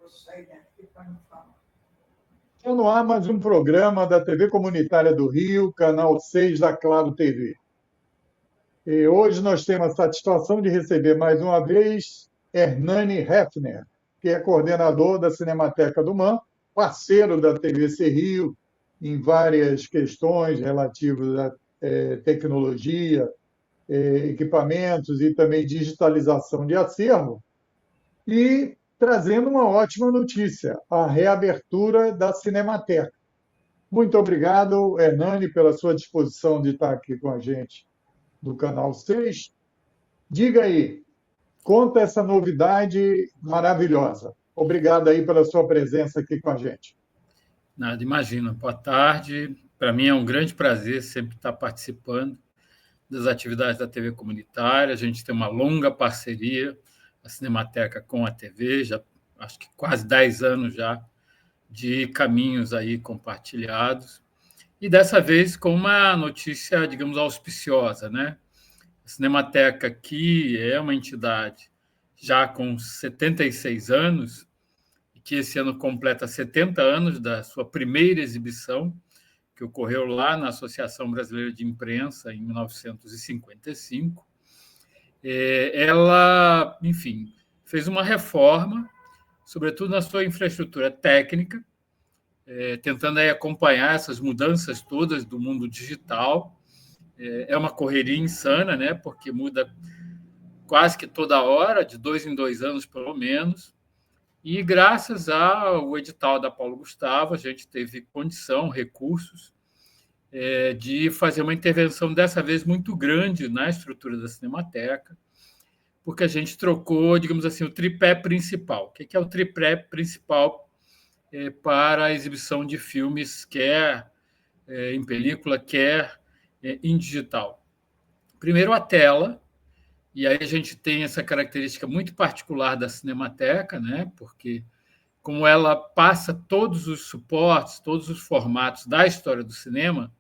Está no ar mais um programa da TV Comunitária do Rio, canal 6 da Claro TV. E hoje nós temos a satisfação de receber mais uma vez Hernani Heffner, que é coordenador da Cinemateca do MAM, parceiro da TVC Rio em várias questões relativas à tecnologia, equipamentos e também digitalização de acervo, e trazendo uma ótima notícia, a reabertura da Cinemateca. Muito obrigado, Hernani, pela sua disposição de estar aqui com a gente do Canal 6. Diga aí, conta essa novidade maravilhosa. Obrigado aí pela sua presença aqui com a gente. Nada, imagina. Boa tarde. Para mim é um grande prazer sempre estar participando das atividades da TV comunitária. A gente tem uma longa parceria, a Cinemateca com a TV, já acho que quase 10 anos já de caminhos aí compartilhados. E dessa vez com uma notícia, digamos, auspiciosa, né? A Cinemateca, que é uma entidade já com 76 anos, e que esse ano completa 70 anos da sua primeira exibição, que ocorreu lá na Associação Brasileira de Imprensa, em 1955, ela, enfim, fez uma reforma, sobretudo na sua infraestrutura técnica, tentando aí acompanhar essas mudanças todas do mundo digital. É uma correria insana, né? Porque muda quase que toda hora, de 2 em 2 anos, pelo menos. E graças ao edital da Paulo Gustavo, a gente teve condição, recursos, de fazer uma intervenção, dessa vez, muito grande na estrutura da Cinemateca, porque a gente trocou, digamos assim, o tripé principal. O que é o tripé principal para a exibição de filmes, quer em película, quer em digital? Primeiro, a tela, e aí a gente tem essa característica muito particular da Cinemateca, né? Porque como ela passa todos os suportes, todos os formatos da história do cinema,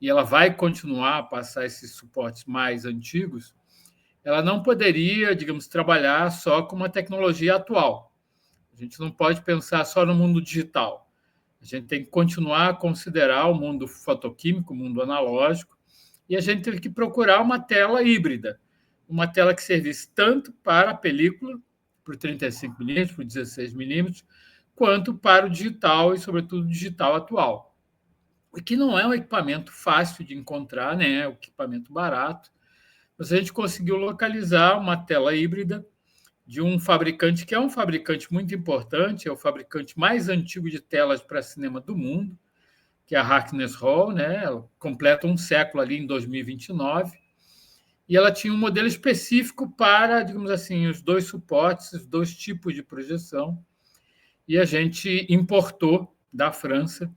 e ela vai continuar a passar esses suportes mais antigos, ela não poderia, digamos, trabalhar só com uma tecnologia atual. A gente não pode pensar só no mundo digital. A gente tem que continuar a considerar o mundo fotoquímico, o mundo analógico, e a gente teve que procurar uma tela híbrida, uma tela que servisse tanto para a película, por 35mm, por 16mm, quanto para o digital e, sobretudo, o digital atual. O que não é um equipamento fácil de encontrar, né? É um equipamento barato, mas a gente conseguiu localizar uma tela híbrida de um fabricante que é um fabricante muito importante, é o fabricante mais antigo de telas para cinema do mundo, que é a Harkness Hall, né? Ela completa um século ali em 2029, e ela tinha um modelo específico para, digamos assim, os dois suportes, os dois tipos de projeção, e a gente importou da França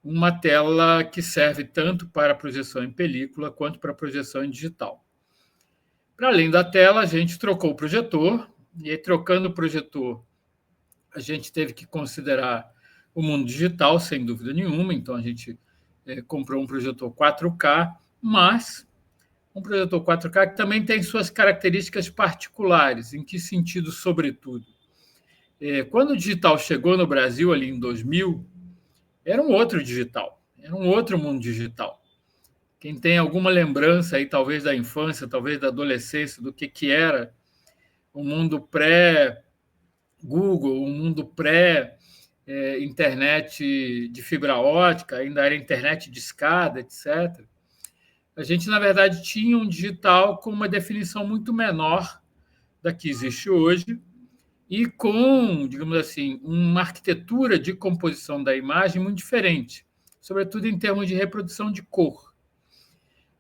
uma tela que serve tanto para projeção em película quanto para projeção em digital. Para além da tela, a gente trocou o projetor, e aí, trocando o projetor, a gente teve que considerar o mundo digital, sem dúvida nenhuma, então a gente comprou um projetor 4K, mas um projetor 4K que também tem suas características particulares. Em que sentido, sobretudo? Quando o digital chegou no Brasil, ali em 2000, era um outro digital, era um outro mundo digital. Quem tem alguma lembrança aí, talvez da infância, talvez da adolescência, do que era o mundo pré-Google, o mundo pré-internet de fibra ótica, ainda era internet de escada, etc. A gente, na verdade, tinha um digital com uma definição muito menor da que existe hoje e com, digamos assim, uma arquitetura de composição da imagem muito diferente, sobretudo em termos de reprodução de cor.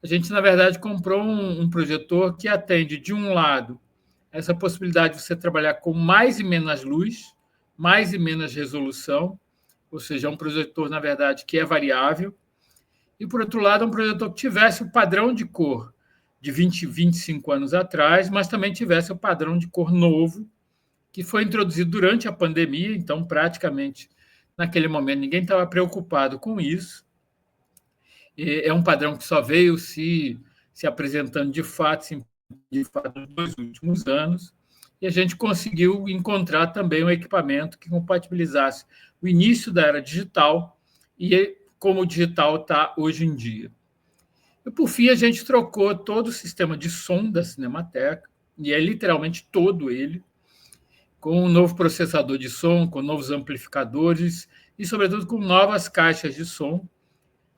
A gente, na verdade, comprou um projetor que atende, de um lado, essa possibilidade de você trabalhar com mais e menos luz, mais e menos resolução, ou seja, um projetor, na verdade, que é variável, e, por outro lado, um projetor que tivesse o padrão de cor de 20, 25 anos atrás, mas também tivesse o padrão de cor novo, que foi introduzido durante a pandemia, então, praticamente, naquele momento, ninguém estava preocupado com isso. É um padrão que só veio se apresentando de fato nos 2 últimos anos, e a gente conseguiu encontrar também um equipamento que compatibilizasse o início da era digital e como o digital está hoje em dia. E, por fim, a gente trocou todo o sistema de som da Cinemateca, e é literalmente todo ele, com um novo processador de som, com novos amplificadores e, sobretudo, com novas caixas de som,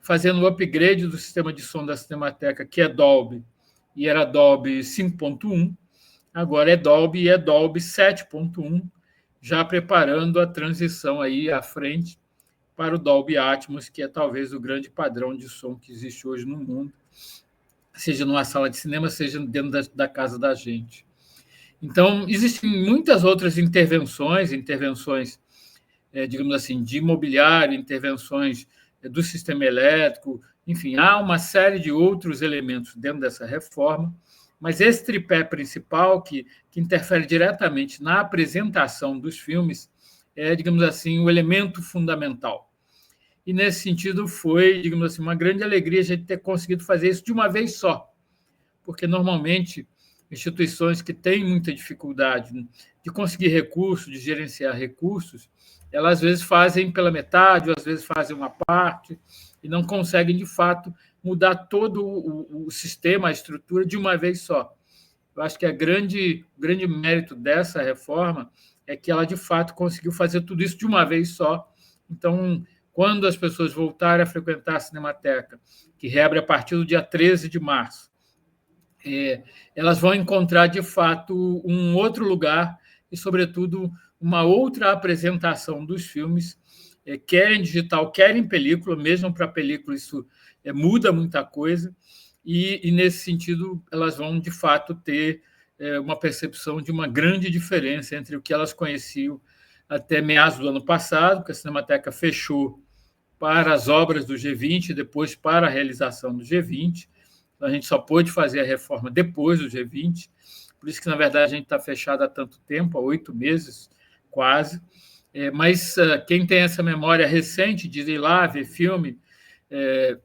fazendo o upgrade do sistema de som da Cinemateca, que é Dolby, e era Dolby 5.1, agora é Dolby e é Dolby 7.1, já preparando a transição aí à frente para o Dolby Atmos, que é talvez o grande padrão de som que existe hoje no mundo, seja numa sala de cinema, seja dentro da casa da gente. Então, existem muitas outras intervenções, digamos assim, de imobiliário, intervenções do sistema elétrico, enfim, há uma série de outros elementos dentro dessa reforma, mas esse tripé principal, que interfere diretamente na apresentação dos filmes, é, digamos assim, o elemento fundamental. E, nesse sentido, foi, digamos assim, uma grande alegria a gente ter conseguido fazer isso de uma vez só, porque, normalmente, instituições que têm muita dificuldade de conseguir recursos, de gerenciar recursos, elas, às vezes, fazem pela metade, ou, às vezes, fazem uma parte, e não conseguem, de fato, mudar todo o sistema, a estrutura, de uma vez só. Eu acho que o grande mérito dessa reforma é que ela, de fato, conseguiu fazer tudo isso de uma vez só. Então, quando as pessoas voltarem a frequentar a Cinemateca, que reabre a partir do dia 13 de março, elas vão encontrar, de fato, um outro lugar e, sobretudo, uma outra apresentação dos filmes, quer em digital, quer em película. Mesmo para película, isso muda muita coisa, e, nesse sentido, elas vão, de fato, ter uma percepção de uma grande diferença entre o que elas conheciam até meados do ano passado, que a Cinemateca fechou para as obras do G20 e depois para a realização do G20. A gente só pôde fazer a reforma depois do G20, por isso que, na verdade, a gente está fechado há tanto tempo, há 8 meses, quase. Mas quem tem essa memória recente de ir lá ver filme,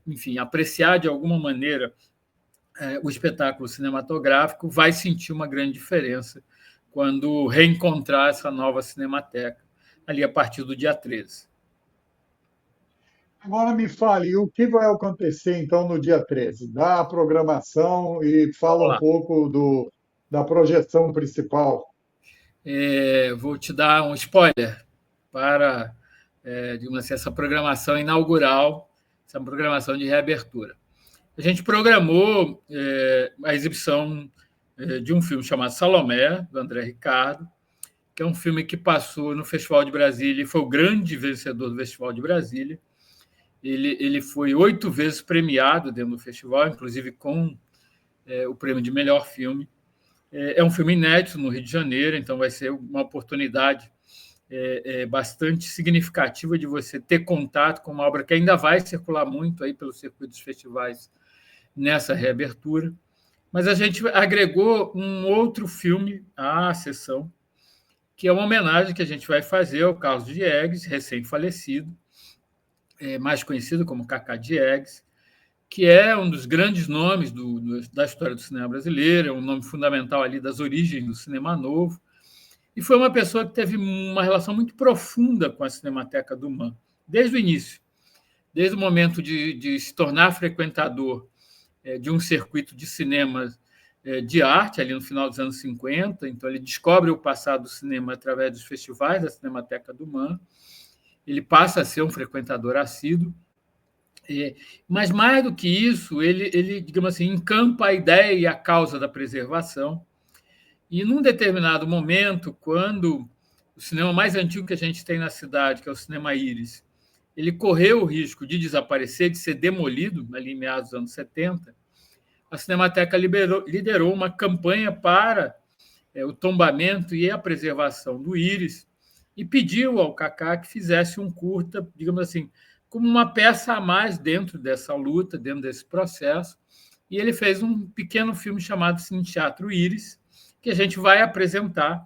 enfim, apreciar de alguma maneira o espetáculo cinematográfico, vai sentir uma grande diferença quando reencontrar essa nova Cinemateca, ali a partir do dia 13. Agora me fale, o que vai acontecer então no dia 13? Dá a programação e fala Vamos um lá. pouco da projeção principal. Vou te dar um spoiler para, digamos assim, essa programação inaugural, essa programação de reabertura. A gente programou a exibição de um filme chamado Salomé, do André Ricardo, que é um filme que passou no Festival de Brasília e foi o grande vencedor do Festival de Brasília. Ele foi 8 vezes premiado dentro do festival, inclusive com o prêmio de melhor filme. É um filme inédito no Rio de Janeiro, então vai ser uma oportunidade bastante significativa de você ter contato com uma obra que ainda vai circular muito aí pelos circuitos dos festivais nessa reabertura. Mas a gente agregou um outro filme à sessão, que é uma homenagem que a gente vai fazer ao Carlos Diegues, recém-falecido, mais conhecido como Cacá Diegues, que é um dos grandes nomes da história do cinema brasileiro, é um nome fundamental ali das origens do cinema novo, e foi uma pessoa que teve uma relação muito profunda com a Cinemateca do MAM, desde o início, desde o momento de se tornar frequentador de um circuito de cinema de arte, ali no final dos anos 50. Então, ele descobre o passado do cinema através dos festivais da Cinemateca do MAM, ele passa a ser um frequentador assíduo, mas, mais do que isso, ele, digamos assim, encampa a ideia e a causa da preservação. E, num determinado momento, quando o cinema mais antigo que a gente tem na cidade, que é o Cinema Íris, ele correu o risco de desaparecer, de ser demolido, ali em meados dos anos 70, a Cinemateca liderou uma campanha para o tombamento e a preservação do Íris e pediu ao Cacá que fizesse um curta, digamos assim, como uma peça a mais dentro dessa luta, dentro desse processo. E ele fez um pequeno filme chamado Cine Teatro Íris, que a gente vai apresentar,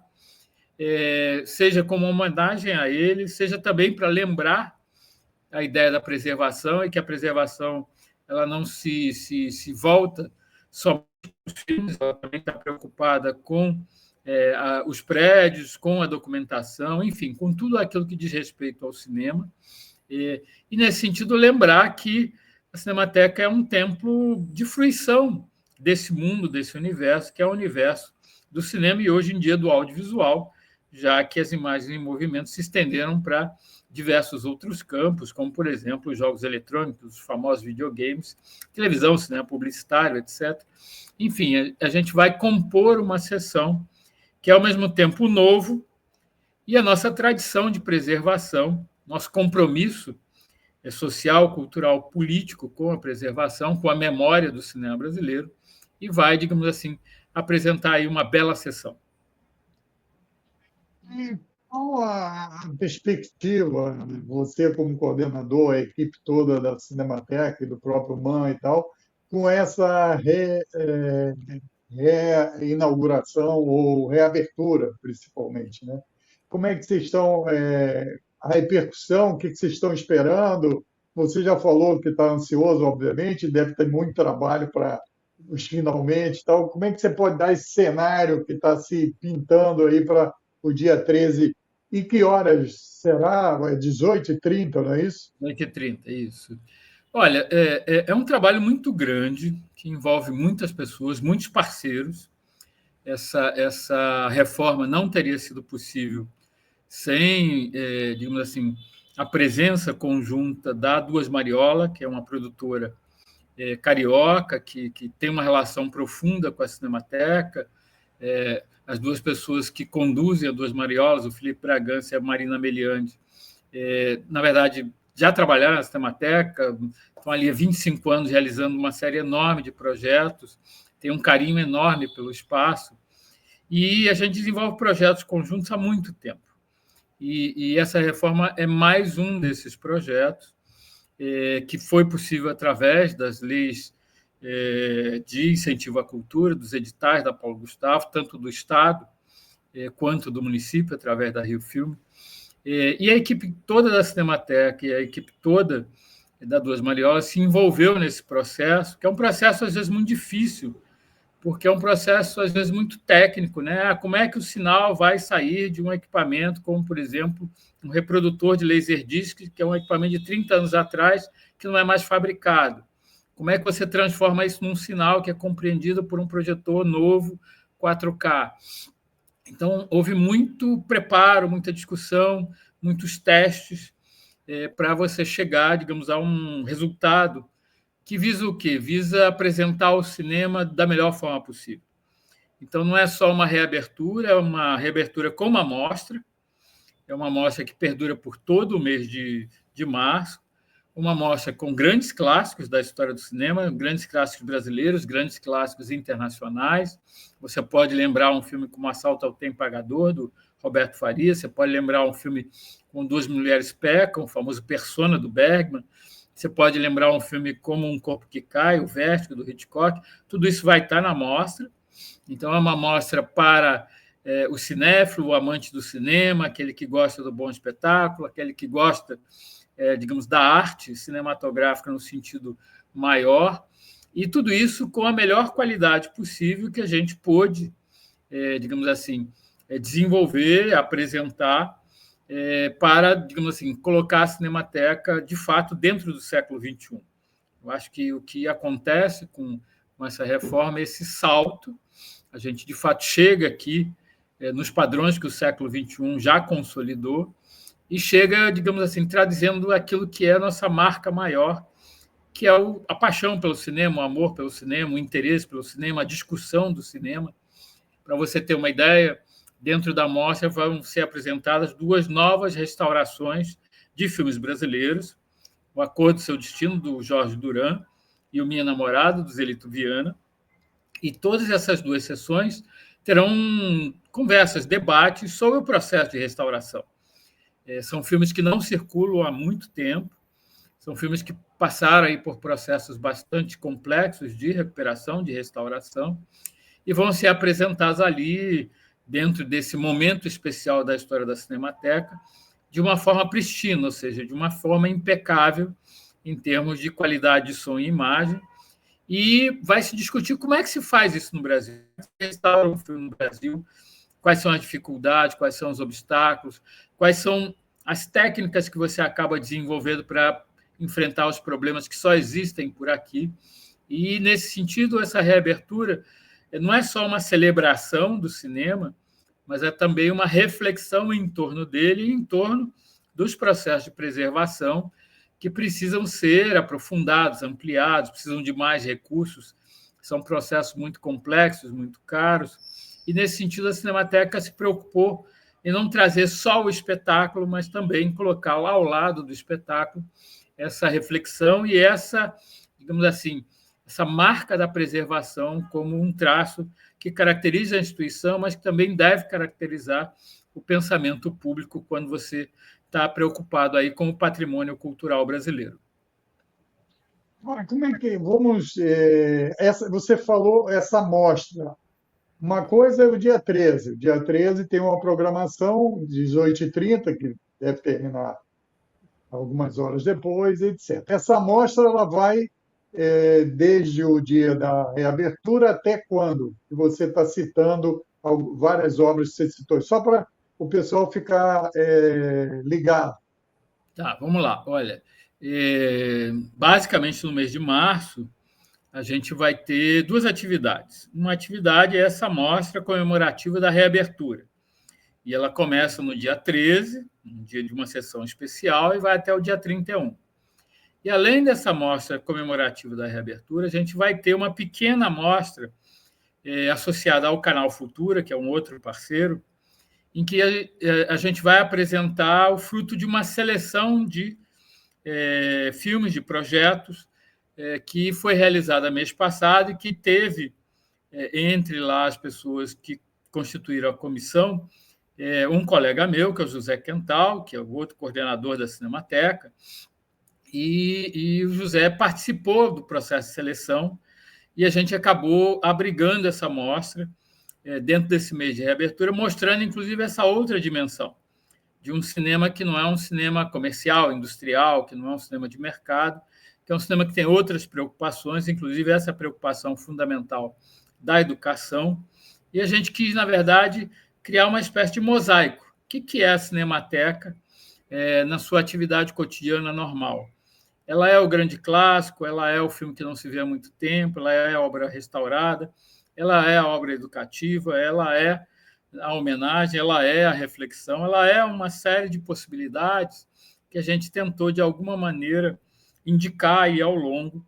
seja como uma homenagem a ele, seja também para lembrar a ideia da preservação, e que a preservação ela não se volta somente para os filmes, ela também está preocupada com os prédios, com a documentação, enfim, com tudo aquilo que diz respeito ao cinema. E nesse sentido, lembrar que a Cinemateca é um templo de fruição desse mundo, desse universo, que é o universo do cinema e, hoje em dia, do audiovisual, já que as imagens em movimento se estenderam para diversos outros campos, como, por exemplo, os jogos eletrônicos, os famosos videogames, televisão, cinema publicitário, etc. Enfim, a gente vai compor uma sessão que é, ao mesmo tempo, novo e a nossa tradição de preservação, nosso compromisso social, cultural, político com a preservação, com a memória do cinema brasileiro, e vai, digamos assim, apresentar aí uma bela sessão. E qual a perspectiva, você como coordenador, a equipe toda da Cinemateca e do próprio MAN e tal, com essa reinauguração ou reabertura, principalmente, né? Como é que vocês estão, a repercussão, o que vocês estão esperando? Você já falou que está ansioso, obviamente, deve ter muito trabalho para os finalmente e tal. Como é que você pode dar esse cenário que está se pintando aí para o dia 13? E que horas será? 18h30, não é isso? 18h30, isso. Olha, é um trabalho muito grande, que envolve muitas pessoas, muitos parceiros. Essa reforma não teria sido possível sem, digamos assim, a presença conjunta da Duas Mariola, que é uma produtora carioca, que tem uma relação profunda com a Cinemateca. As duas pessoas que conduzem a Duas Mariolas, o Felipe Bragança e a Marina Meliandi, na verdade, já trabalharam na Cinemateca, estão ali há 25 anos realizando uma série enorme de projetos, tem um carinho enorme pelo espaço, e a gente desenvolve projetos conjuntos há muito tempo. E essa reforma é mais um desses projetos, que foi possível através das leis de incentivo à cultura, dos editais da Paulo Gustavo, tanto do Estado quanto do município, através da Rio Filme. E a equipe toda da Cinemateca e a equipe toda da Duas Mariolas se envolveu nesse processo, que é um processo, às vezes, muito difícil, porque é um processo, às vezes, muito técnico, né? Como é que o sinal vai sair de um equipamento, como, por exemplo, um reprodutor de Laserdisc, que é um equipamento de 30 anos atrás, que não é mais fabricado? Como é que você transforma isso num sinal que é compreendido por um projetor novo 4K? Então, houve muito preparo, muita discussão, muitos testes para você chegar, digamos, a um resultado que visa o quê? Visa apresentar o cinema da melhor forma possível. Então, não é só uma reabertura, é uma reabertura com uma mostra, é uma mostra que perdura por todo o mês de março, uma mostra com grandes clássicos da história do cinema, grandes clássicos brasileiros, grandes clássicos internacionais. Você pode lembrar um filme como Assalto ao Trem Pagador, do Roberto Faria, você pode lembrar um filme com Duas Mulheres Pecam, o famoso Persona, do Bergman. Você pode lembrar um filme como Um Corpo que Cai, O Vértigo, do Hitchcock. Tudo isso vai estar na mostra. Então, é uma mostra para o cinéfilo, o amante do cinema, aquele que gosta do bom espetáculo, aquele que gosta, digamos, da arte cinematográfica no sentido maior. E tudo isso com a melhor qualidade possível que a gente pôde, digamos assim, desenvolver, apresentar, para, digamos assim, colocar a Cinemateca, de fato, dentro do século XXI. Eu acho que o que acontece com essa reforma é esse salto. A gente, de fato, chega aqui nos padrões que o século XXI já consolidou e chega, digamos assim, traduzendo aquilo que é a nossa marca maior, que é a paixão pelo cinema, o amor pelo cinema, o interesse pelo cinema, a discussão do cinema. Para você ter uma ideia, dentro da mostra vão ser apresentadas duas novas restaurações de filmes brasileiros, O A Cor do Seu Destino, do Jorge Duran, e O Minha Namorada, do Zelito Viana. E todas essas duas sessões terão conversas, debates sobre o processo de restauração. São filmes que não circulam há muito tempo, são filmes que passaram aí por processos bastante complexos de recuperação, de restauração, e vão ser apresentados ali, dentro desse momento especial da história da Cinemateca, de uma forma pristina, ou seja, de uma forma impecável em termos de qualidade de som e imagem, e vai se discutir como é que se faz isso no Brasil, como é que se restaura um filme no Brasil, quais são as dificuldades, quais são os obstáculos, quais são as técnicas que você acaba desenvolvendo para enfrentar os problemas que só existem por aqui. E, nesse sentido, essa reabertura não é só uma celebração do cinema, mas é também uma reflexão em torno dele e em torno dos processos de preservação que precisam ser aprofundados, ampliados, precisam de mais recursos. São processos muito complexos, muito caros. E, nesse sentido, a Cinemateca se preocupou em não trazer só o espetáculo, mas também colocar ao lado do espetáculo essa reflexão e essa, digamos assim, essa marca da preservação como um traço que caracteriza a instituição, mas que também deve caracterizar o pensamento público quando você está preocupado aí com o patrimônio cultural brasileiro. Agora, como é que vamos? Você falou essa mostra. Uma coisa é o dia 13. O dia 13 tem uma programação, 18h30, que deve terminar algumas horas depois, etc. Essa amostra ela vai desde o dia da reabertura até quando? Você está citando várias obras que você citou, só para o pessoal ficar ligado. Tá, vamos lá. Olha, basicamente no mês de março, a gente vai ter duas atividades. Uma atividade é essa mostra comemorativa da reabertura. E ela começa no dia 13, no dia de uma sessão especial, e vai até o dia 31. E, além dessa mostra comemorativa da reabertura, a gente vai ter uma pequena mostra associada ao Canal Futura, que é um outro parceiro, em que a gente vai apresentar o fruto de uma seleção de filmes, de projetos, que foi realizada mês passado e que teve, entre lá as pessoas que constituíram a comissão, um colega meu, que é o José Quental, que é o outro coordenador da Cinemateca, e o José participou do processo de seleção e a gente acabou abrigando essa mostra dentro desse mês de reabertura, mostrando, inclusive, essa outra dimensão de um cinema que não é um cinema comercial, industrial, que não é um cinema de mercado, que é um cinema que tem outras preocupações, inclusive essa preocupação fundamental da educação. E a gente quis, na verdade, criar uma espécie de mosaico. O que é a Cinemateca na sua atividade cotidiana normal? Ela é o grande clássico, ela é o filme que não se vê há muito tempo, ela é a obra restaurada, ela é a obra educativa, ela é a homenagem, ela é a reflexão, ela é uma série de possibilidades que a gente tentou, de alguma maneira, indicar aí ao longo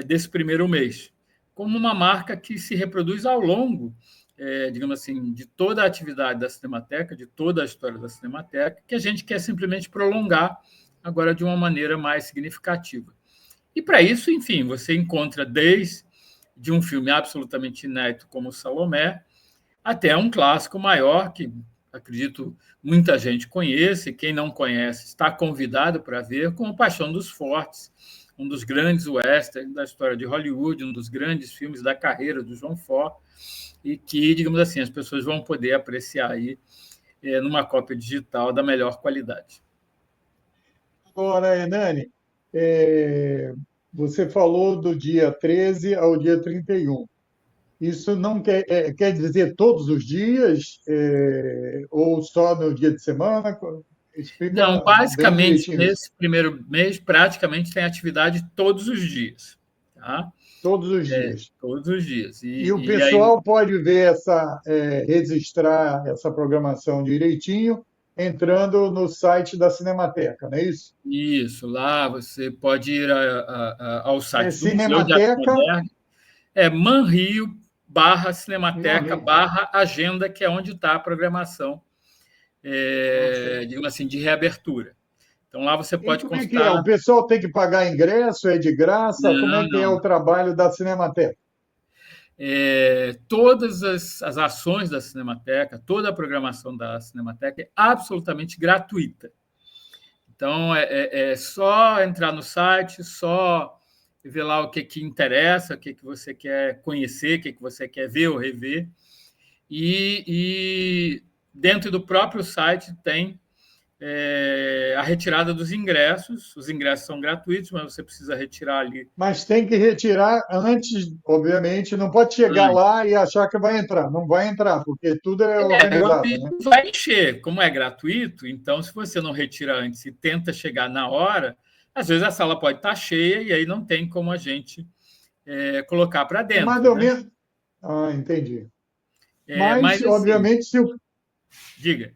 desse primeiro mês, como uma marca que se reproduz ao longo, digamos assim, de toda a atividade da Cinemateca, de toda a história da Cinemateca, que a gente quer simplesmente prolongar agora de uma maneira mais significativa. E, para isso, enfim, você encontra desde um filme absolutamente inédito como Salomé, até um clássico maior, que acredito muita gente conhece, quem não conhece está convidado para ver, como Paixão dos Fortes, um dos grandes westerns da história de Hollywood, um dos grandes filmes da carreira do John Ford, e que, digamos assim, as pessoas vão poder apreciar aí numa cópia digital da melhor qualidade. Agora, Hernani, você falou do dia 13 ao dia 31. Isso não quer dizer todos os dias, ou só no dia de semana? Não, Explica bem basicamente, direitinho isso. nesse primeiro mês, praticamente tem atividade todos os dias. Tá? Todos os dias. Todos os dias. E o E aí, pessoal pode ver registrar essa programação direitinho, entrando no site da Cinemateca, não é isso? isso, lá você pode ir ao É site do Museu de Arte Cinemateca. Moderna, manrio/cinemateca/agenda, que é onde está a programação, digamos assim, de reabertura. Então, lá você E pode como é que é? consultar. O pessoal tem que pagar ingresso? É de graça? Como Não, é que é não. o trabalho da Cinemateca? Todas as ações da Cinemateca, toda a programação da Cinemateca é absolutamente gratuita. Então, é só entrar no site, só ver lá o que interessa, o que você quer conhecer, o que você quer ver ou rever. E dentro do próprio site tem a retirada dos ingressos. Os ingressos são gratuitos, mas você precisa retirar ali Mas tem que retirar antes, obviamente, não pode chegar antes. lá e achar que vai entrar. Não vai entrar, porque tudo é O organizado, ambiente né? vai encher. Como é gratuito, então, se você não retira antes e tenta chegar na hora, às vezes a sala pode estar cheia e aí não tem como a gente colocar para É mais dentro, ou né? menos. Ah, entendi. Mas, Mas, assim, obviamente, diga.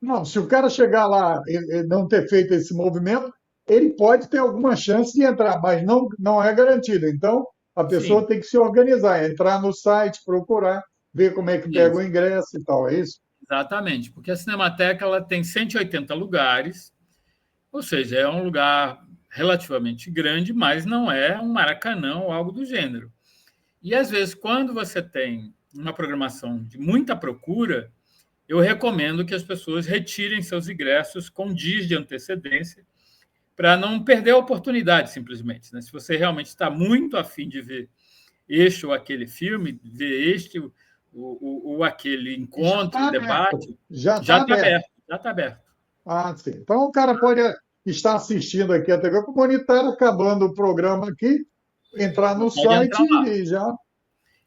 não, se o cara chegar lá e não ter feito esse movimento, ele pode ter alguma chance de entrar, mas não é garantido. Então, a pessoa Sim, tem que se organizar, entrar no site, procurar, ver como é que pega o isso. ingresso e tal, é isso? Exatamente, porque a Cinemateca ela tem 180 lugares, ou seja, é um lugar relativamente grande, mas não é um Maracanã ou algo do gênero. E, às vezes, quando você tem uma programação de muita procura, eu recomendo que as pessoas retirem seus ingressos com dias de antecedência para não perder a oportunidade, simplesmente. Né? Se você realmente está muito afim de ver este ou aquele filme, ver este ou aquele E já encontro, está aberto, debate, já já está está aberto. aberto, já está aberto. Ah, sim. Então, o cara pode estar assistindo aqui a TV Comunitária, acabando o programa aqui, entrar no Pode site entrar lá. e já.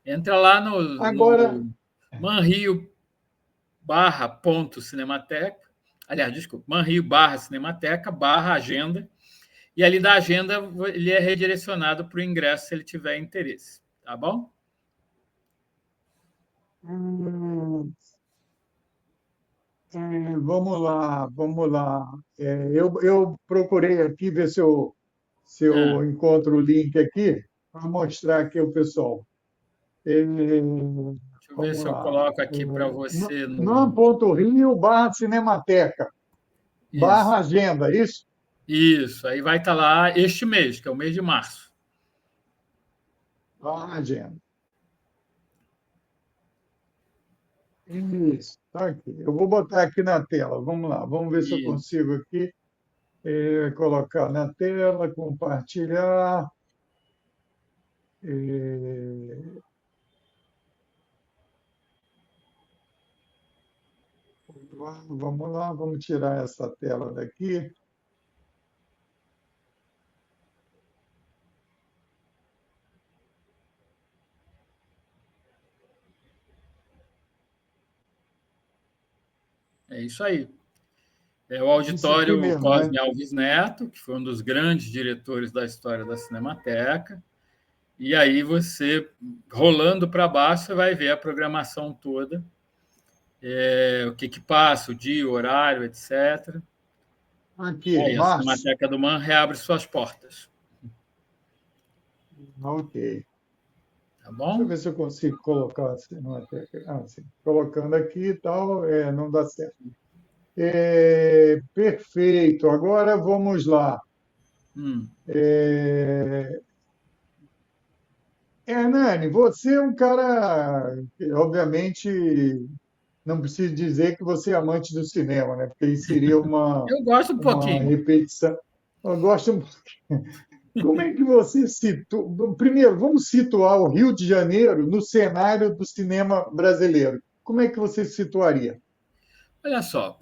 Entra lá Agora, no Manrio barra ponto Cinemateca, aliás, desculpa, Manrio barra Cinemateca barra agenda, e ali da agenda ele é redirecionado para o ingresso se ele tiver interesse, tá bom? hum, vamos lá, vamos lá. Eu procurei aqui ver se eu Ah, encontro o link aqui para mostrar aqui ao pessoal. É, deixa eu ver vamos se eu lá. coloco aqui para você no. Nam.rio/Cinemateca, Isso, /agenda, isso? isso. Aí vai estar lá este mês, que é o mês de março. /agenda. Isso, está aqui. Eu vou botar aqui na tela. Vamos lá, vamos ver se eu Isso. consigo aqui colocar na tela, compartilhar. eh, Vamos lá, vamos tirar essa tela daqui. É isso aí. É o Isso aqui auditório mesmo, né? Cosme Alves Neto, que foi um dos grandes diretores da história da Cinemateca. E aí você, rolando para baixo, você vai ver a programação toda, o que, que passa, o dia, o horário, etc. Aqui, Aí a março. Cinemateca do Man reabre suas portas, Ok. tá Deixa eu bom? ver se eu consigo colocar assim numa tela. Ah, sim. Colocando aqui e tal, não dá certo. Perfeito. Agora vamos lá. Hum. É, Hernani, você é um cara que, obviamente, não preciso dizer que você é amante do cinema, né? Porque isso seria Eu gosto um uma pouquinho. repetição. Eu gosto. Como é que você situa? Primeiro, vamos situar o Rio de Janeiro no cenário do cinema brasileiro. Como é que você se situaria? Olha só,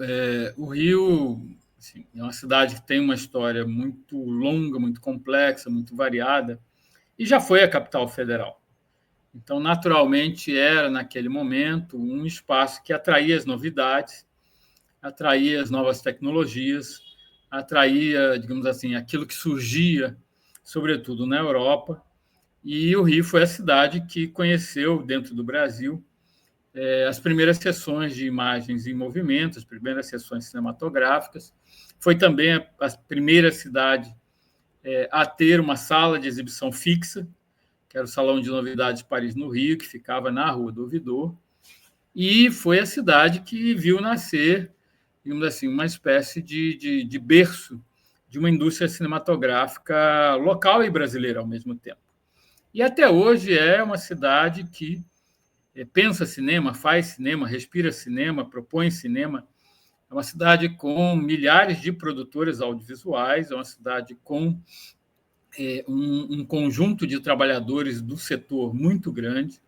o Rio assim, é uma cidade que tem uma história muito longa, muito complexa, muito variada, e já foi a capital federal. Então, naturalmente, era, naquele momento, um espaço que atraía as novidades, atraía as novas tecnologias, atraía, digamos assim, aquilo que surgia, sobretudo na Europa. E o Rio foi a cidade que conheceu, dentro do Brasil, as primeiras sessões de imagens em movimento, as primeiras sessões cinematográficas. Foi também a primeira cidade a ter uma sala de exibição fixa, que era o Salão de Novidades Paris no Rio, que ficava na Rua do Ouvidor, e foi a cidade que viu nascer, digamos assim, uma espécie de berço de uma indústria cinematográfica local e brasileira ao mesmo tempo. E até hoje é uma cidade que pensa cinema, faz cinema, respira cinema, propõe cinema. É uma cidade com milhares de produtores audiovisuais, é uma cidade com um conjunto de trabalhadores do setor muito grande.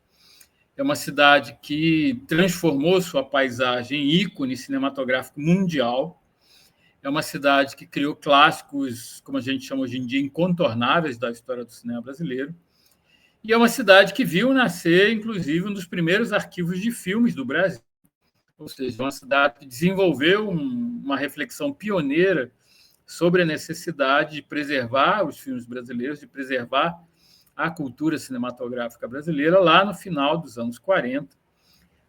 é uma cidade que transformou sua paisagem em ícone cinematográfico mundial. É uma cidade que criou clássicos, como a gente chama hoje em dia, incontornáveis da história do cinema brasileiro. E é uma cidade que viu nascer, inclusive, um dos primeiros arquivos de filmes do Brasil. Ou seja, uma cidade que desenvolveu uma reflexão pioneira sobre a necessidade de preservar os filmes brasileiros, de preservar a cultura cinematográfica brasileira lá no final dos anos 40,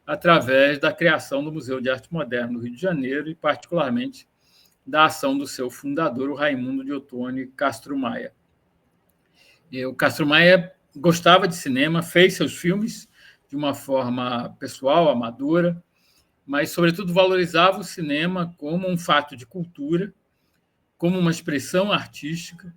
através da criação do Museu de Arte Moderna do Rio de Janeiro e, particularmente, da ação do seu fundador, o Raimundo de Ottoni Castro Maia. O Castro Maia gostava de cinema, fez seus filmes de uma forma pessoal, amadora, mas, sobretudo, valorizava o cinema como um fato de cultura, como uma expressão artística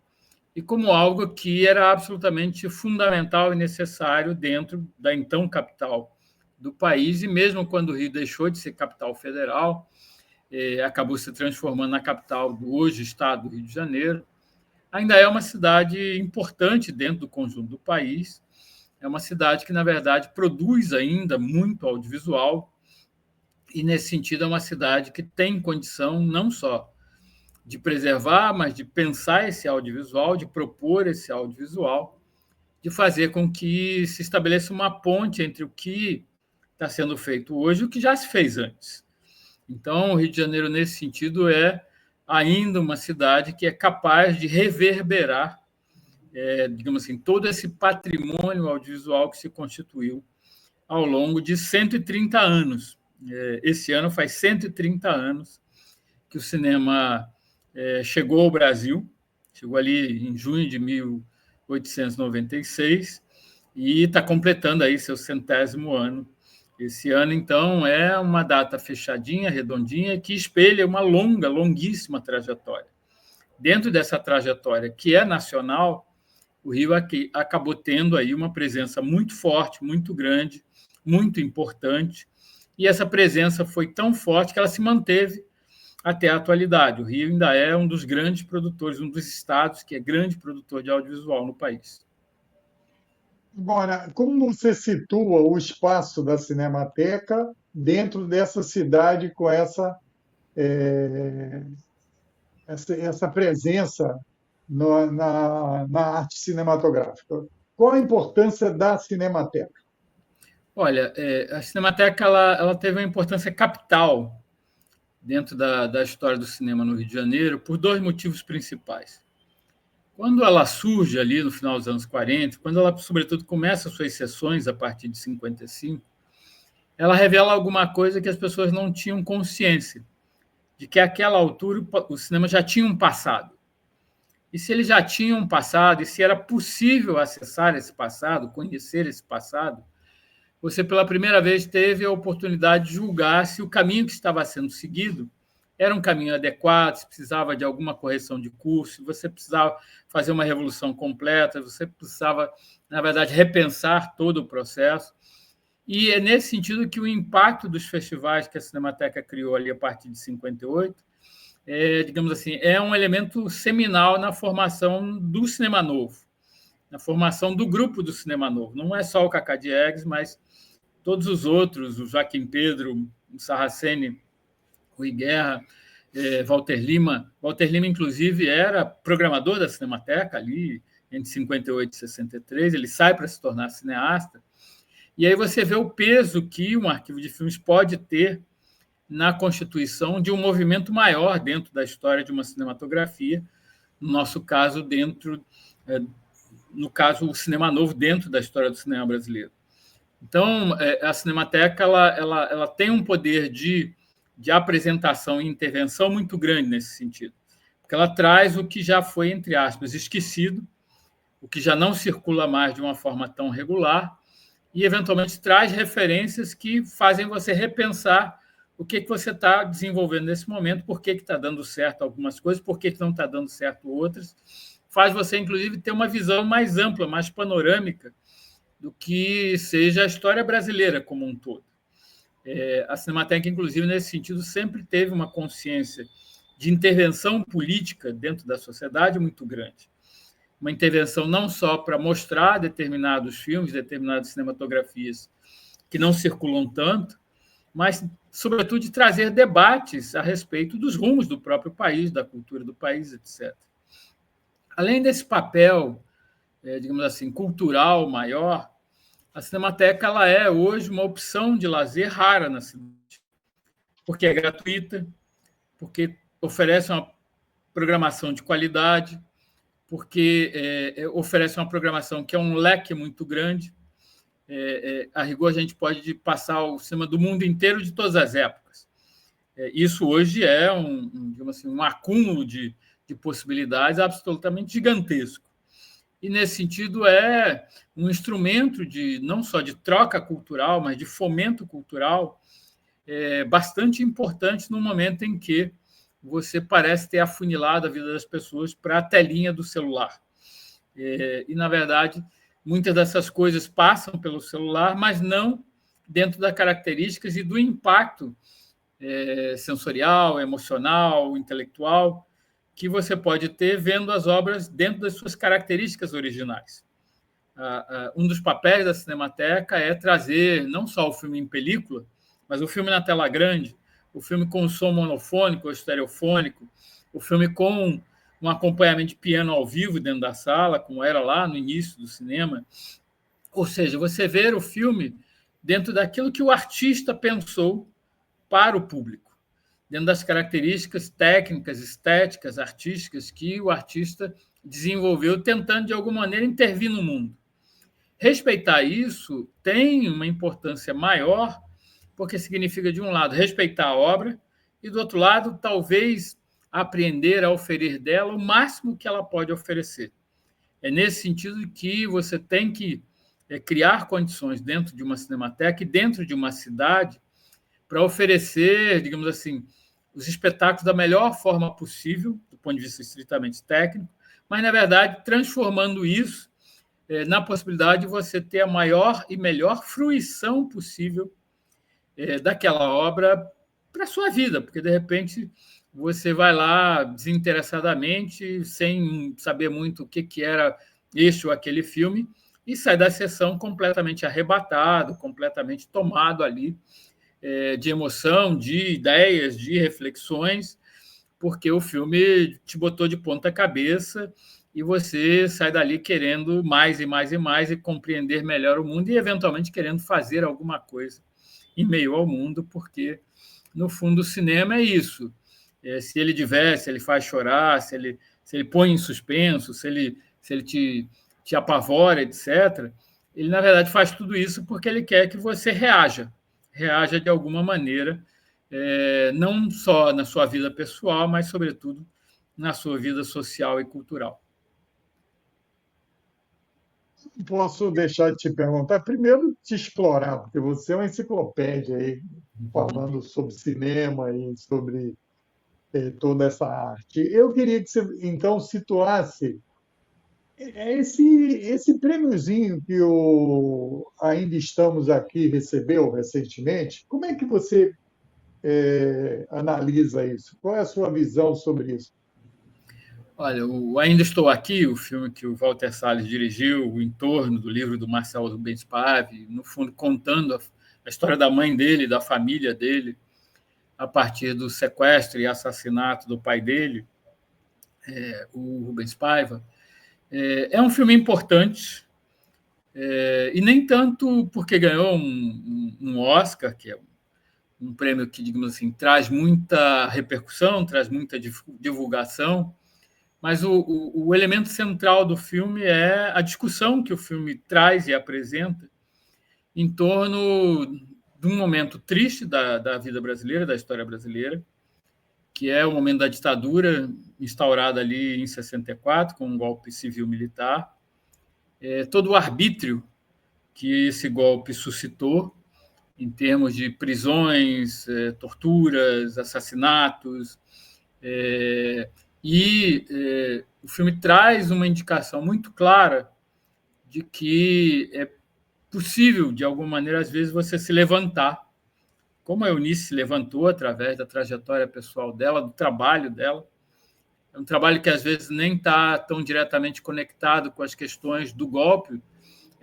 e como algo que era absolutamente fundamental e necessário dentro da então capital do país, e mesmo quando o Rio deixou de ser capital federal, acabou se transformando na capital do hoje estado do Rio de Janeiro, ainda é uma cidade importante dentro do conjunto do país. É uma cidade que, na verdade, produz ainda muito audiovisual e, nesse sentido, é uma cidade que tem condição não só de preservar, mas de pensar esse audiovisual, de propor esse audiovisual, de fazer com que se estabeleça uma ponte entre o que está sendo feito hoje e o que já se fez antes. Então, o Rio de Janeiro, nesse sentido, é ainda uma cidade que é capaz de reverberar, digamos assim, todo esse patrimônio audiovisual que se constituiu ao longo de 130 anos. Esse ano faz 130 anos que o cinema chegou ao Brasil, chegou ali em junho de 1896 e está completando aí seu 100º ano. Esse ano, então, é uma data fechadinha, redondinha, que espelha uma longuíssima trajetória. Dentro dessa trajetória, que é nacional, o Rio acabou tendo aí uma presença muito forte, muito grande, muito importante, e essa presença foi tão forte que ela se manteve até a atualidade. O Rio ainda é um dos grandes produtores, um dos estados que é grande produtor de audiovisual no país. Agora, como você situa o espaço da Cinemateca dentro dessa cidade com essa presença na arte cinematográfica? Qual a importância da Cinemateca? Olha, a Cinemateca ela teve uma importância capital dentro da história do cinema no Rio de Janeiro por dois motivos principais. Quando ela surge ali no final dos anos 40, quando ela, sobretudo, começa suas sessões a partir de 55, ela revela alguma coisa que as pessoas não tinham consciência, de que, àquela altura, o cinema já tinha um passado. E se ele já tinha um passado, e se era possível acessar esse passado, conhecer esse passado, você, pela primeira vez, teve a oportunidade de julgar se o caminho que estava sendo seguido era um caminho adequado, se precisava de alguma correção de curso, se você precisava fazer uma revolução completa, você precisava, na verdade, repensar todo o processo. E é nesse sentido que o impacto dos festivais que a Cinemateca criou ali a partir de 58, digamos assim, é um elemento seminal na formação do cinema novo, na formação do grupo do cinema novo. Não é só o Cacá Diegues, mas todos os outros, o Joaquim Pedro, o Sarraceni, Rui Guerra, Walter Lima. Walter Lima, inclusive, era programador da Cinemateca ali entre 58 e 63. Ele sai para se tornar cineasta. E aí você vê o peso que um arquivo de filmes pode ter na constituição de um movimento maior dentro da história de uma cinematografia, no nosso caso, no caso, o cinema novo dentro da história do cinema brasileiro. Então, a Cinemateca ela tem um poder de apresentação e intervenção muito grande nesse sentido, porque ela traz o que já foi, entre aspas, esquecido, o que já não circula mais de uma forma tão regular, e, eventualmente, traz referências que fazem você repensar o que você está desenvolvendo nesse momento, por que está dando certo algumas coisas, por que não está dando certo outras. Faz você, inclusive, ter uma visão mais ampla, mais panorâmica do que seja a história brasileira como um todo. A Cinemateca, inclusive, nesse sentido, sempre teve uma consciência de intervenção política dentro da sociedade muito grande. Uma intervenção não só para mostrar determinados filmes, determinadas cinematografias que não circulam tanto, mas, sobretudo, de trazer debates a respeito dos rumos do próprio país, da cultura do país, etc. Além desse papel, digamos assim, cultural maior, a Cinemateca ela é hoje uma opção de lazer rara na cidade, porque é gratuita, porque oferece uma programação de qualidade, porque oferece uma programação que é um leque muito grande. A rigor, a gente pode passar o cinema do mundo inteiro de todas as épocas. Isso hoje é digamos assim, um acúmulo de possibilidades absolutamente gigantesco. E, nesse sentido, é um instrumento não só de troca cultural, mas de fomento cultural bastante importante no momento em que você parece ter afunilado a vida das pessoas para a telinha do celular. E, na verdade, muitas dessas coisas passam pelo celular, mas não dentro das características e do impacto sensorial, emocional, intelectual que você pode ter vendo as obras dentro das suas características originais. Um dos papéis da Cinemateca é trazer não só o filme em película, mas o filme na tela grande, o filme com som monofônico ou estereofônico, o filme com um acompanhamento de piano ao vivo dentro da sala, como era lá no início do cinema. Ou seja, você ver o filme dentro daquilo que o artista pensou para o público, dentro das características técnicas, estéticas, artísticas que o artista desenvolveu, tentando, de alguma maneira, intervir no mundo. Respeitar isso tem uma importância maior, porque significa, de um lado, respeitar a obra, e, do outro lado, talvez aprender a oferir dela o máximo que ela pode oferecer. É nesse sentido que você tem que criar condições dentro de uma cinemateca e dentro de uma cidade para oferecer, digamos assim, os espetáculos da melhor forma possível, do ponto de vista estritamente técnico, mas, na verdade, transformando isso na possibilidade de você ter a maior e melhor fruição possível daquela obra para a sua vida, porque, de repente, você vai lá desinteressadamente, sem saber muito o que era este ou aquele filme, e sai da sessão completamente arrebatado, completamente tomado ali de emoção, de ideias, de reflexões, porque o filme te botou de ponta cabeça e você sai dali querendo mais e mais e mais e compreender melhor o mundo e, eventualmente, querendo fazer alguma coisa em meio ao mundo, porque, no fundo, o cinema é isso. Se ele diverte, se ele faz chorar, se ele põe em suspenso, se ele te apavora, etc., ele, na verdade, faz tudo isso porque ele quer que você reaja de alguma maneira, não só na sua vida pessoal, mas, sobretudo, na sua vida social e cultural. Posso deixar de te perguntar, primeiro te explorar, porque você é uma enciclopédia aí, falando sobre cinema e sobre toda essa arte. Eu queria que você, então, situasse esse prêmiozinho que o Ainda Estamos Aqui recebeu recentemente. Como é que você analisa isso? Qual é a sua visão sobre isso? Olha, o Ainda Estou Aqui, o filme que o Walter Salles dirigiu, o entorno do livro do Marcelo Rubens Paiva, no fundo, contando a história da mãe dele, da família dele, a partir do sequestro e assassinato do pai dele, o Rubens Paiva. É um filme importante, e nem tanto porque ganhou um Oscar, que é um prêmio que, digamos assim, traz muita repercussão, traz muita divulgação, mas o elemento central do filme é a discussão que o filme traz e apresenta em torno de um momento triste da vida brasileira, da história brasileira, que é o momento da ditadura instaurada ali em 64, com um golpe civil-militar, todo o arbítrio que esse golpe suscitou em termos de prisões, torturas, assassinatos, e o filme traz uma indicação muito clara de que é possível, de alguma maneira, às vezes, você se levantar, como a Eunice se levantou através da trajetória pessoal dela, do trabalho dela. É um trabalho que, às vezes, nem está tão diretamente conectado com as questões do golpe,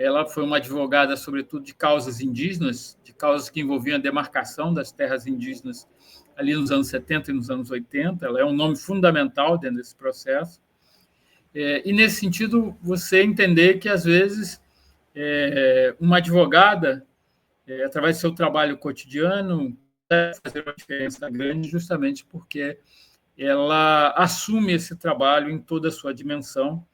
Ela foi uma advogada, sobretudo, de causas indígenas, de causas que envolviam a demarcação das terras indígenas ali nos anos 70 e nos anos 80. Ela é um nome fundamental dentro desse processo. E, nesse sentido, você entender que, às vezes, uma advogada, através do seu trabalho cotidiano, deve fazer uma diferença grande, justamente porque ela assume esse trabalho em toda a sua dimensão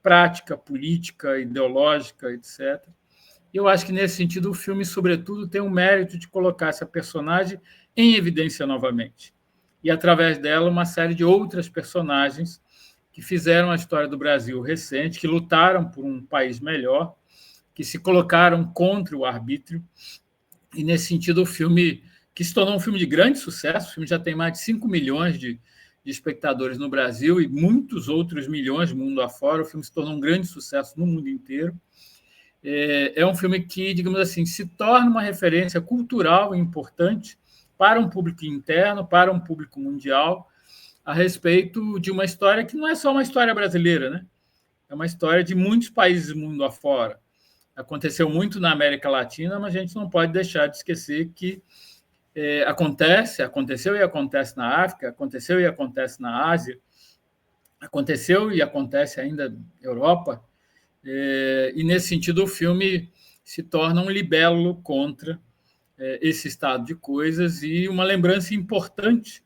prática, política, ideológica, etc. E eu acho que, nesse sentido, o filme, sobretudo, tem o mérito de colocar essa personagem em evidência novamente. E, através dela, uma série de outras personagens que fizeram a história do Brasil recente, que lutaram por um país melhor, que se colocaram contra o arbítrio. E, nesse sentido, o filme, que se tornou um filme de grande sucesso, o filme já tem mais de 5 milhões de espectadores no Brasil e muitos outros milhões mundo afora. O filme se tornou um grande sucesso no mundo inteiro. É um filme que, digamos assim, se torna uma referência cultural importante para um público interno, para um público mundial, a respeito de uma história que não é só uma história brasileira, né? É uma história de muitos países mundo afora. Aconteceu muito na América Latina, mas a gente não pode deixar de esquecer que aconteceu e acontece na África, aconteceu e acontece na Ásia, aconteceu e acontece ainda na Europa, e, nesse sentido, o filme se torna um libelo contra esse estado de coisas e uma lembrança importante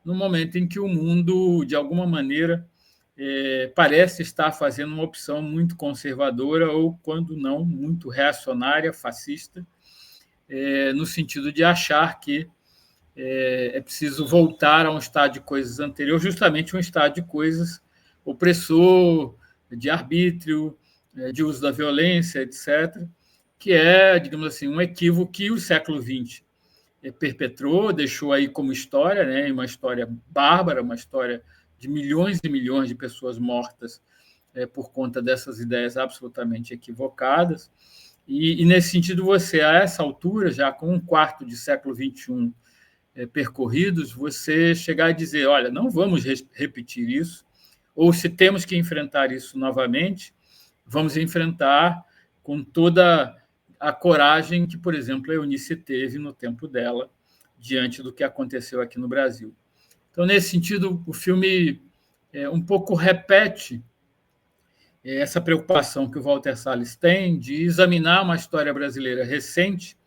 no momento em que o mundo, de alguma maneira, parece estar fazendo uma opção muito conservadora ou, quando não, muito reacionária, fascista, no sentido de achar que é preciso voltar a um estado de coisas anterior, justamente um estado de coisas opressor, de arbítrio, de uso da violência, etc., que é, digamos assim, um equívoco que o século XX perpetrou, deixou aí como história, né, uma história bárbara, uma história de milhões e milhões de pessoas mortas por conta dessas ideias absolutamente equivocadas. E, nesse sentido, você, a essa altura, já com um quarto de século XXI percorridos, você chegar a dizer, olha, não vamos repetir isso, ou se temos que enfrentar isso novamente, vamos enfrentar com toda a coragem que, por exemplo, a Eunice teve no tempo dela, diante do que aconteceu aqui no Brasil. Então, nesse sentido, o filme um pouco repete essa preocupação que o Walter Salles tem de examinar uma história brasileira recente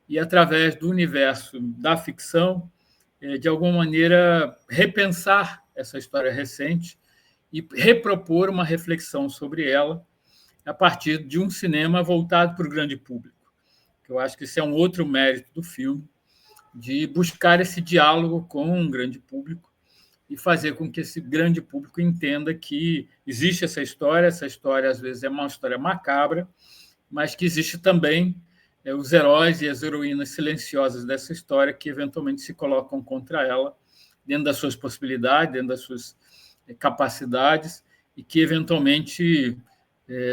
e, através do universo da ficção, de alguma maneira, repensar essa história recente e repropor uma reflexão sobre ela a partir de um cinema voltado para o grande público. Eu acho que esse é um outro mérito do filme, de buscar esse diálogo com um grande público e fazer com que esse grande público entenda que existe essa história às vezes é uma história macabra, mas que existe também os heróis e as heroínas silenciosas dessa história que eventualmente se colocam contra ela, dentro das suas possibilidades, dentro das suas capacidades, e que eventualmente,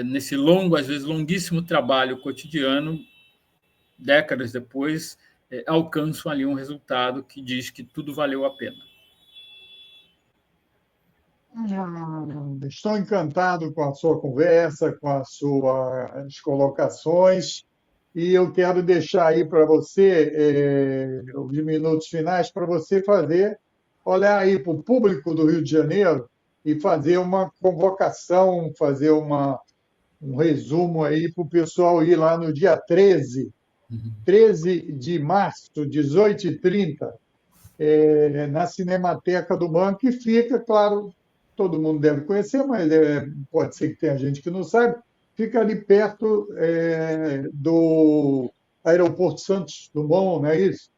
nesse longo, às vezes longuíssimo trabalho cotidiano, décadas depois, alcançam ali um resultado que diz que tudo valeu a pena. Estou encantado com a sua conversa, com as suas colocações, e eu quero deixar aí para você, os minutos finais, para você olhar aí para o público do Rio de Janeiro e fazer uma convocação, fazer um resumo aí para o pessoal ir lá no dia 13 de março, 18h30, na Cinemateca do Banco, que fica, claro, todo mundo deve conhecer, mas pode ser que tenha gente que não saiba, fica ali perto do Aeroporto Santos Dumont, não é isso?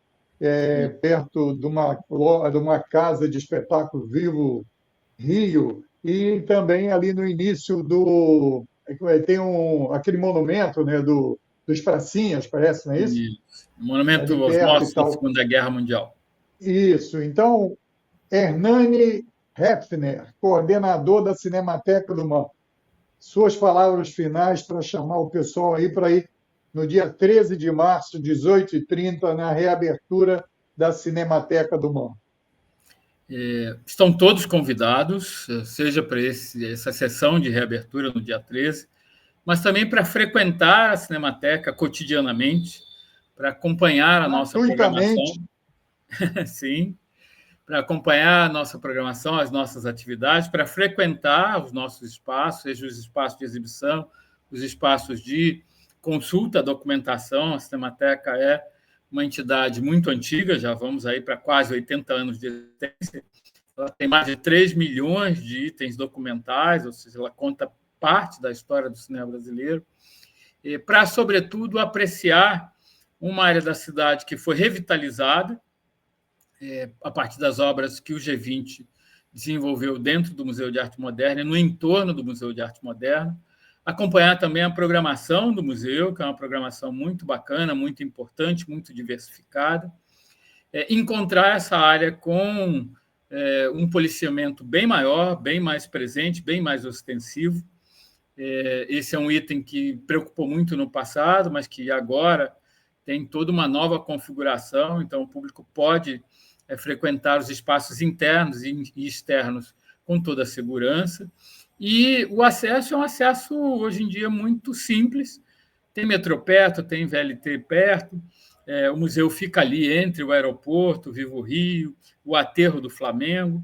Perto de uma casa de espetáculo Vivo Rio, e também ali no início tem aquele monumento, né, dos pracinhas, parece, não é isso? E monumento Ali aos perto e mortos da tal. Segunda Guerra Mundial. Isso. Então, Hernani Hefner, coordenador da Cinemateca do MAN. Suas palavras finais para chamar o pessoal aí para ir no dia 13 de março, 18h30, na reabertura da Cinemateca do MAN. Estão todos convidados, seja para essa sessão de reabertura no dia 13, mas também para frequentar a Cinemateca cotidianamente, para acompanhar a nossa gratuitamente. programação, sim, para acompanhar a nossa programação, as nossas atividades, para frequentar os nossos espaços, seja os espaços de exibição, os espaços de consulta, documentação. A Cinemateca é uma entidade muito antiga, já vamos aí para quase 80 anos de existência. Ela tem mais de 3 milhões de itens documentais, ou seja, ela conta parte da história do cinema brasileiro, para, sobretudo, apreciar uma área da cidade que foi revitalizada a partir das obras que o G20 desenvolveu dentro do Museu de Arte Moderna e no entorno do Museu de Arte Moderna, acompanhar também a programação do museu, que é uma programação muito bacana, muito importante, muito diversificada, encontrar essa área com um policiamento bem maior, bem mais presente, bem mais ostensivo. Esse é um item que preocupou muito no passado, mas que agora tem toda uma nova configuração, então o público pode frequentar os espaços internos e externos com toda a segurança. E o acesso é um acesso, hoje em dia, muito simples. Tem metrô perto, tem VLT perto, o museu fica ali entre o aeroporto, o Vivo Rio, o aterro do Flamengo,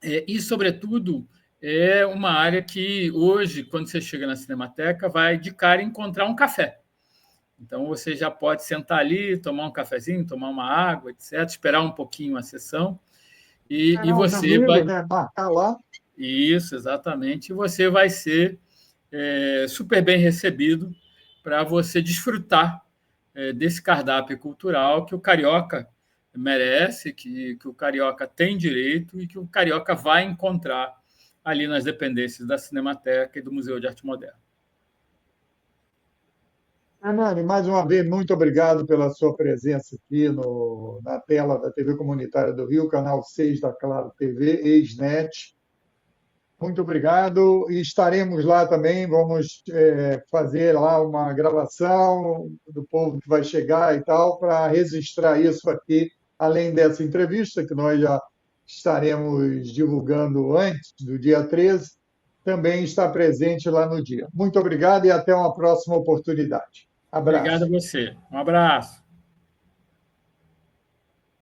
e, sobretudo, é uma área que, hoje, quando você chega na Cinemateca, vai de cara encontrar um café. Então, você já pode sentar ali, tomar um cafezinho, tomar uma água, etc., esperar um pouquinho a sessão, e você vai... né? Marcar lá. Isso, exatamente. E você vai ser super bem recebido para você desfrutar desse cardápio cultural que o carioca merece, que o carioca tem direito e que o carioca vai encontrar ali nas dependências da Cinemateca e do Museu de Arte Moderna. Hernani, mais uma vez, muito obrigado pela sua presença aqui na tela da TV Comunitária do Rio, canal 6 da Claro TV, ex-NET. Muito obrigado. E estaremos lá também, vamos fazer lá uma gravação do povo que vai chegar e tal, para registrar isso aqui, além dessa entrevista, que nós já estaremos divulgando antes do dia 13, também está presente lá no dia. Muito obrigado e até uma próxima oportunidade. Obrigado a Abraço. você. Um abraço.